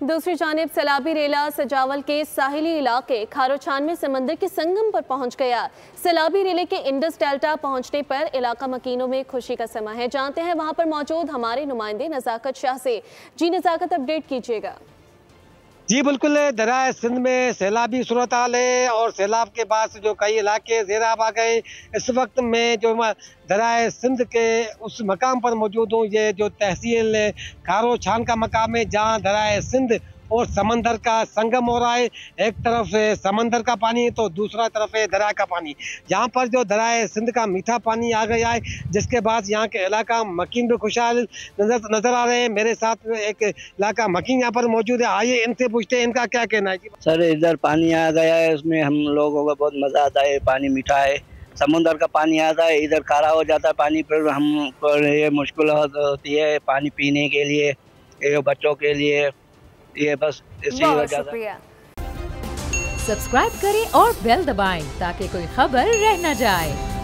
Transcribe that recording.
दूसरी जानिब सैलाबी रेला सजावल के साहिली इलाके खारोछान में समंदर के संगम पर पहुंच गया। सैलाबी रेले के इंडस डेल्टा पहुंचने पर इलाका मकीनों में खुशी का समय है। जानते हैं वहां पर मौजूद हमारे नुमाइंदे नजाकत शाह से। जी नजाकत, अपडेट कीजिएगा। जी बिल्कुल, दरियाए सिंध में सैलाबी सूरत हाल है और सैलाब के बाद जो कई इलाके ज़ेराब आ गए। इस वक्त मैं जो दरियाए सिंध के उस मकाम पर मौजूद हूँ। ये जो तहसील खारोछान का मकाम है जहाँ दरियाए सिंध और समंदर का संगम हो रहा है। एक तरफ समंदर का पानी है तो दूसरा तरफ है दरिया का पानी। यहाँ पर जो दरियाए सिंध का मीठा पानी आ गया है, जिसके बाद यहाँ के इलाका मकीन भी खुशहाल नजर आ रहे हैं। मेरे साथ एक इलाका मकीन यहाँ पर मौजूद है। आइए इनसे पूछते हैं इनका क्या कहना है। सर, इधर पानी आ गया है, उसमें हम लोगों को बहुत मजा आता है। पानी मीठा है, समुद्र का पानी आता है, इधर खारा हो जाता है पानी, फिर हमको ये मुश्किल होती है पानी पीने के लिए, ये बच्चों के लिए। ये बस इसी वजह से। सब्सक्राइब करें और बेल दबाएं ताकि कोई खबर रह न जाए।